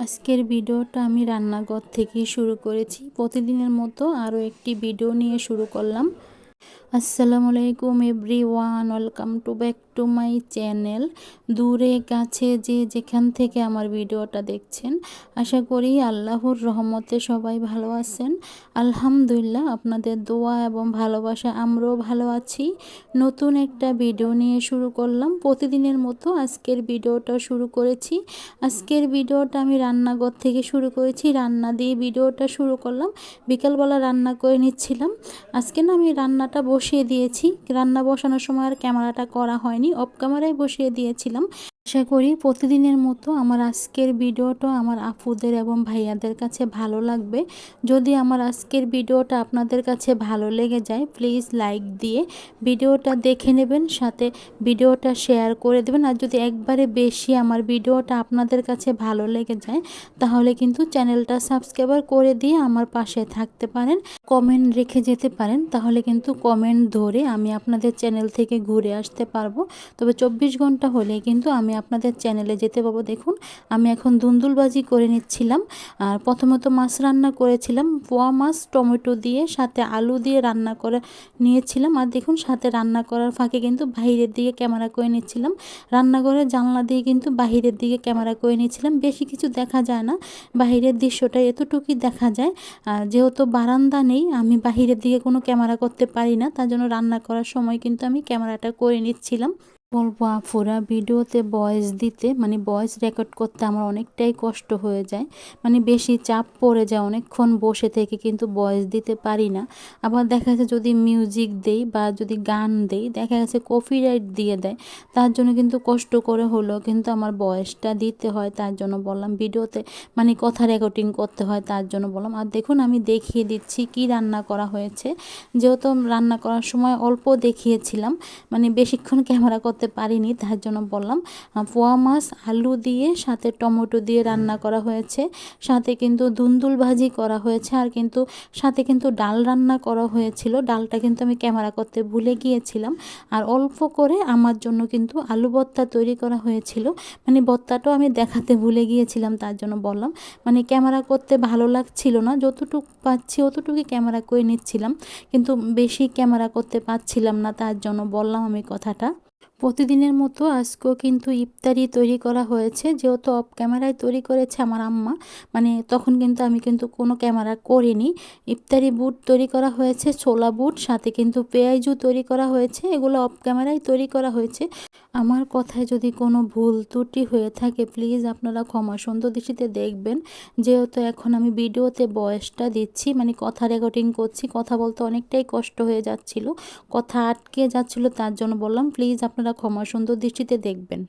আজকের ভিডিওটা আমি রান্নাঘর থেকেই শুরু করেছি। প্রতিদিনের মতো আরও একটি ভিডিও নিয়ে শুরু করলাম। আসসালামু আলাইকুম everyone, welcome to back to my channel. দূরে কাছে যে যেখান থেকে আমার ভিডিওটা দেখছেন, আশা করি আল্লাহর রহমতে সবাই ভালো আছেন। আলহামদুলিল্লাহ, আপনাদের দোয়া এবং ভালোবাসা আমরাও ভালো আছি। নতুন একটা ভিডিও নিয়ে শুরু করলাম। প্রতিদিনের মতো আজকের ভিডিওটা শুরু করেছি। আজকের ভিডিওটা আমি রান্নাঘর থেকে শুরু করেছি, রান্না দিয়ে ভিডিওটা শুরু করলাম। বিকালবেলা রান্না করে নিচ্ছিলাম। আজকে না আমি রান্নাটা বসিয়ে দিয়েছি, রান্না বসানোর সময় আর ক্যামেরাটা করা হয়নি, অফ ক্যামেরায় বসিয়ে দিয়েছিলাম। আশা করি প্রতিদিনের মতো আমার আজকের ভিডিওটা আমার আপুদের এবং ভাইয়াদের কাছে ভালো লাগবে। যদি আমার আজকের ভিডিওটা আপনাদের কাছে ভালো লেগে যায়, প্লিজ লাইক দিয়ে ভিডিওটা দেখে নেবেন, সাথে ভিডিওটা শেয়ার করে দেবেন। আর যদি একবারে বেশি আমার ভিডিওটা আপনাদের কাছে ভালো লেগে যায়, তাহলে কিন্তু চ্যানেলটা সাবস্ক্রাইব করে দিয়ে আমার পাশে থাকতে পারেন, কমেন্ট রেখে যেতে পারেন। তাহলে কিন্তু কমেন্ট ধরে আমি আপনাদের চ্যানেল থেকে ঘুরে আসতে পারবো। তবে 24 ঘন্টা হলে কিন্তু আমি আপনাদের চ্যানেলে যেতে পারবো। দেখুন, আমি এখন দুন্দুলবাজি করে নিচ্ছিলাম। আর প্রথমত মাছ রান্না করেছিলাম, পোয়া মাছ টমেটো দিয়ে সাথে আলু দিয়ে রান্না করে নিয়েছিলাম। আর দেখুন, সাথে রান্না করার ফাঁকে কিন্তু বাহিরের দিকে ক্যামেরা করে নিচ্ছিলাম। রান্নাঘরের জানলা দিয়ে কিন্তু বাহিরের দিকে ক্যামেরা করে নিচ্ছিলাম। বেশি কিছু দেখা যায় না, বাহিরের দৃশ্যটা এতটুকুই দেখা যায়। যেহেতু বারান্দা নেই, আমি বাহিরের দিকে কোনো ক্যামেরা করতে পারি না, তার জন্য রান্না করার সময় কিন্তু আমি ক্যামেরাটা করে নিচ্ছিলাম। বলবো আপুরা, ভিডিওতে ভয়েস দিতে মানে ভয়েস রেকর্ড করতে আমার অনেকটাই কষ্ট হয়ে যায়, মানে বেশি চাপ পড়ে যায়, অনেকক্ষণ বসে থেকে কিন্তু ভয়েস দিতে পারি না। আবার দেখা যাচ্ছে যদি মিউজিক দেই বা যদি গান দেই, দেখা গেছে কপিরাইট দিয়ে দেয়। তার জন্য কিন্তু কষ্ট করে হলেও কিন্তু আমার ভয়েসটা দিতে হয়। তার জন্য বললাম ভিডিওতে মানে কথা রেকর্ডিং করতে হয়, তার জন্য বললাম। আর দেখুন, আমি দেখিয়ে দিচ্ছি কি রান্না করা হয়েছে। যেহেতু রান্না করার সময় অল্প দেখিয়েছিলাম, মানে বেশিক্ষণ ক্যামেরা করতে পারিনি, তার জন্য বললাম। পোয়া মাছ আলু দিয়ে সাথে টমেটো দিয়ে রান্না করা হয়েছে, সাথে কিন্তু দুন্দুল ভাজি করা হয়েছে, আর কিন্তু সাথে কিন্তু ডাল রান্না করা হয়েছিল। ডালটা কিন্তু আমি ক্যামেরা করতে ভুলে গিয়েছিলাম। আর অল্প করে আমার জন্য কিন্তু আলু ভর্তা তৈরি করা হয়েছিল, মানে ভর্তাটাও আমি দেখাতে ভুলে গিয়েছিলাম, তার জন্য বললাম। মানে ক্যামেরা করতে ভালো লাগছিল না, যতটুকু পাচ্ছি অতটুকুই ক্যামেরা করে নিচ্ছিলাম, কিন্তু বেশি ক্যামেরা করতে পারছিলাম না, তার জন্য বললাম আমি কথাটা। প্রতিদিনের মতো আজকেও কিন্তু ইফতারি তৈরি করা হয়েছে, যেহেতু অফ ক্যামেরায় তৈরি করেছে আমার আম্মা, মানে তখন কিন্তু আমি কিন্তু কোনো ক্যামেরা করিনি। ইফতারি বুট তৈরি করা হয়েছে, ছোলা বুট, সাথে কিন্তু পেঁয়াজু তৈরি করা হয়েছে, এগুলো অফ ক্যামেরায় তৈরি করা হয়েছে। আমার কথায় যদি কোনো ভুল ত্রুটি হয়ে থাকে, প্লিজ আপনারা ক্ষমা সুন্দর দৃষ্টিতে দেখবেন। যেহেতু এখন আমি ভিডিওতে ভয়েসটা দিচ্ছি, মানে কথা রেকর্ডিং করছি, কথা বলতে অনেকটাই কষ্ট হয়ে যাচ্ছিল, কথা আটকে যাচ্ছিল, তার জন্য বললাম প্লিজ আপনারা ক্ষমা সুন্দর দৃষ্টিতে দেখবেন।